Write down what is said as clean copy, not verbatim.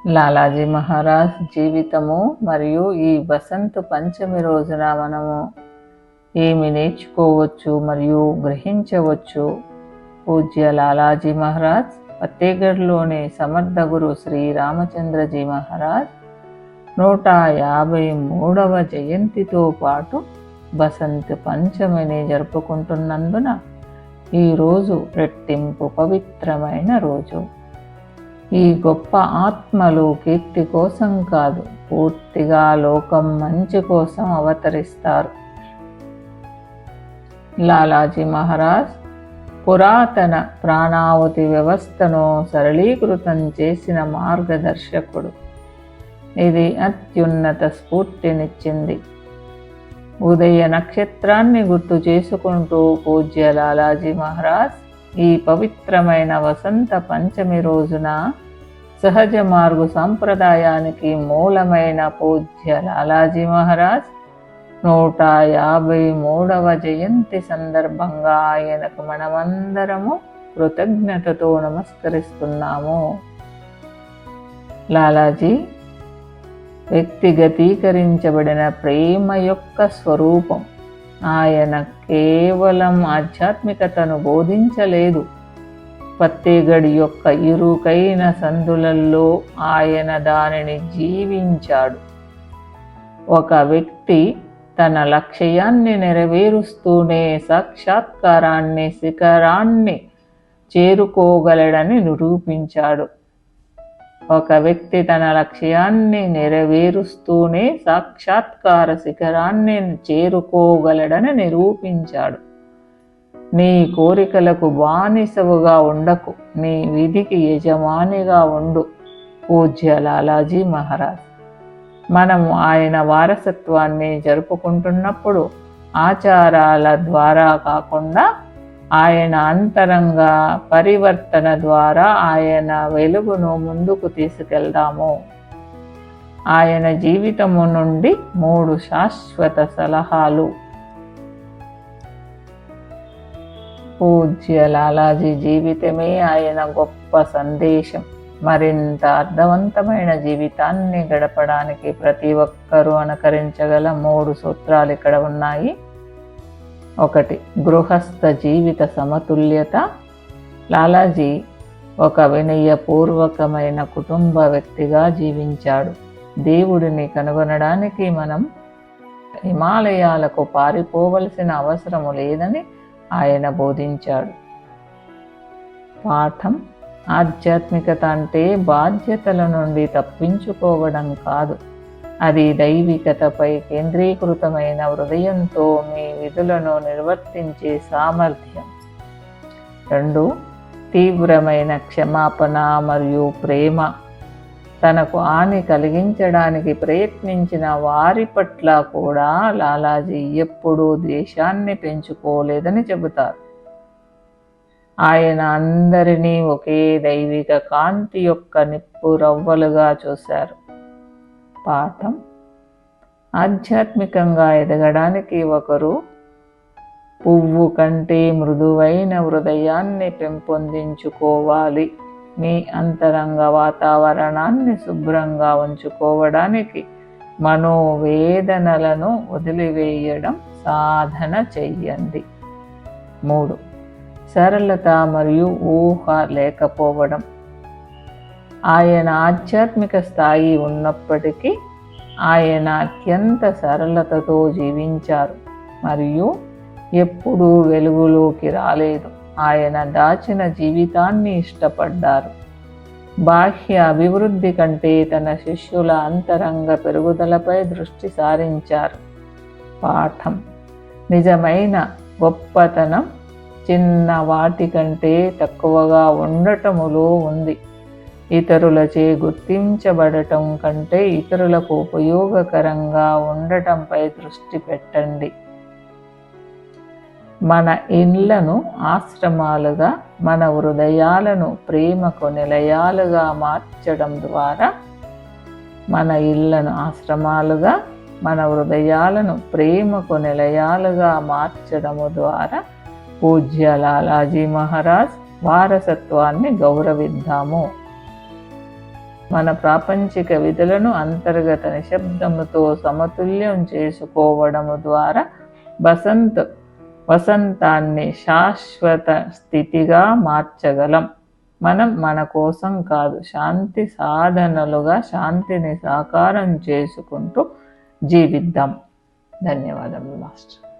లాలాజీ మహారాజ్ జీవితము మరియు ఈ వసంత పంచమి రోజున మనము ఏమి నేర్చుకోవచ్చు మరియు గ్రహించవచ్చు. పూజ్య లాలాజీ మహారాజ్ ఫతేగఢ్లోని సమర్థ గురు శ్రీ రామచంద్రజీ మహారాజ్ 153వ జయంతితో పాటు వసంత పంచమిని జరుపుకుంటున్నందున ఈరోజు రెట్టింపు పవిత్రమైన రోజు. ఈ గొప్ప ఆత్మలు కీర్తి కోసం కాదు, పూర్తిగా లోకం మంచి కోసం అవతరిస్తారు. లాలాజీ మహారాజ్ పురాతన ప్రాణావతి వ్యవస్థను సరళీకృతం చేసిన మార్గదర్శకుడు. ఇది అత్యున్నత స్ఫూర్తినిచ్చింది. ఉదయ నక్షత్రాన్ని గుర్తు చేసుకుంటూ పూజ్య లాలాజీ మహారాజ్ ఈ పవిత్రమైన వసంత పంచమి రోజున సహజ మార్గు సంప్రదాయానికి మూలమైన పూజ్య లాలాజీ మహారాజ్ 153వ జయంతి సందర్భంగా ఆయనకు మనమందరము కృతజ్ఞతతో నమస్కరిస్తున్నాము. లాలాజీ వ్యక్తిగతీకరించబడిన ప్రేమ యొక్క స్వరూపం. ఆయన కేవలం ఆధ్యాత్మికతను బోధించలేదు, ఫతేగఢ్ యొక్క ఇరుకైన సందులలో ఆయన దానిని జీవించాడు. ఒక వ్యక్తి తన లక్ష్యాన్ని నెరవేరుస్తూనే సాక్షాత్కారాన్ని శిఖరాన్ని చేరుకోగలడని నిరూపించాడు. ఒక వ్యక్తి తన లక్ష్యాన్ని నెరవేరుస్తూనే సాక్షాత్కార శిఖరాన్ని చేరుకోగలడని నిరూపించాడు. నీ కోరికలకు బానిసవుగా ఉండకు, నీ విధికి యజమానిగా ఉండు. పూజ్య లాలాజీ మహారాజ్. మనము ఆయన వారసత్వాన్ని జరుపుకుంటున్నప్పుడు ఆచారాల ద్వారా కాకుండా ఆయన అంతరంగ పరివర్తన ద్వారా ఆయన వెలుగును ముందుకు తీసుకెళ్దాము. ఆయన జీవితము నుండి 3 శాశ్వత సలహాలు. పూజ్య లాలాజీ జీవితమే ఆయన గొప్ప సందేశం. మరింత అర్థవంతమైన జీవితాన్ని గడపడానికి ప్రతి ఒక్కరూ అనుకరించగల 3 సూత్రాలు ఇక్కడ ఉన్నాయి. 1. గృహస్థ జీవిత సమతుల్యత. లాలాజీ ఒక వినయపూర్వకమైన కుటుంబ వ్యక్తిగా జీవించాడు. దేవుడిని కనుగొనడానికి మనం హిమాలయాలకు పారిపోవలసిన అవసరము లేదని ఆయన బోధించాడు. పాఠం: ఆధ్యాత్మికత అంటే బాధ్యతల నుండి తప్పించుకోవడం కాదు, అది దైవికతపై కేంద్రీకృతమైన హృదయంతో మీ విధులను నిర్వర్తించే సామర్థ్యం. 2. తీవ్రమైన క్షమాపణ మరియు ప్రేమ. తనకు హాని కలిగించడానికి ప్రయత్నించిన వారి పట్ల కూడా లాలాజీ ఎప్పుడూ ద్వేషాన్ని పెంచుకోలేదని చెబుతారు. ఆయన అందరినీ ఒకే దైవిక కాంతి యొక్క నిప్పు రవ్వలుగా చూశారు. పాఠం: ఆధ్యాత్మికంగా ఎదగడానికి ఒకరు పువ్వు కంటే మృదువైన హృదయాన్ని పెంపొందించుకోవాలి. మీ అంతరంగ వాతావరణాన్ని శుభ్రంగా ఉంచుకోవడానికి మనోవేదనలను వదిలివేయడం సాధన చెయ్యండి. 3. సరళత మరియు ఊహ లేకపోవడం. ఆయన ఆధ్యాత్మిక స్థాయి ఉన్నప్పటికీ ఆయన అత్యంత సరళతతో జీవించారు మరియు ఎప్పుడూ వెలుగులోకి రాలేదు. ఆయన దాచిన జీవితాన్ని ఇష్టపడ్డారు. బాహ్య అభివృద్ధి కంటే తన శిష్యుల అంతరంగ పెరుగుదలపై దృష్టి సారించారు. పాఠం: నిజమైన గొప్పతనం చిన్న వాటి కంటే తక్కువగా ఉండటములో ఉంది. ఇతరులచే గుర్తించబడటం కంటే ఇతరులకు ఉపయోగకరంగా ఉండటంపై దృష్టి పెట్టండి. మన ఇళ్లను ఆశ్రమాలుగా, మన హృదయాలను ప్రేమకు నిలయాలుగా మార్చడం ద్వారా మన ఇళ్లను ఆశ్రమాలుగా, మన హృదయాలను ప్రేమకు నిలయాలుగా మార్చడము ద్వారా పూజ్య లాలాజీ మహారాజ్ వారసత్వాన్ని గౌరవిద్దాము. మన ప్రాపంచిక విధులను అంతర్గత నిశ్శబ్దముతో సమతుల్యం చేసుకోవడము ద్వారా వసంతాన్ని శాశ్వత స్థితిగా మార్చగలం. మనం మన కోసం కాదు, శాంతి సాధనలుగా శాంతిని సాకారం చేసుకుంటూ జీవిద్దాం. ధన్యవాదములు మాస్టర్.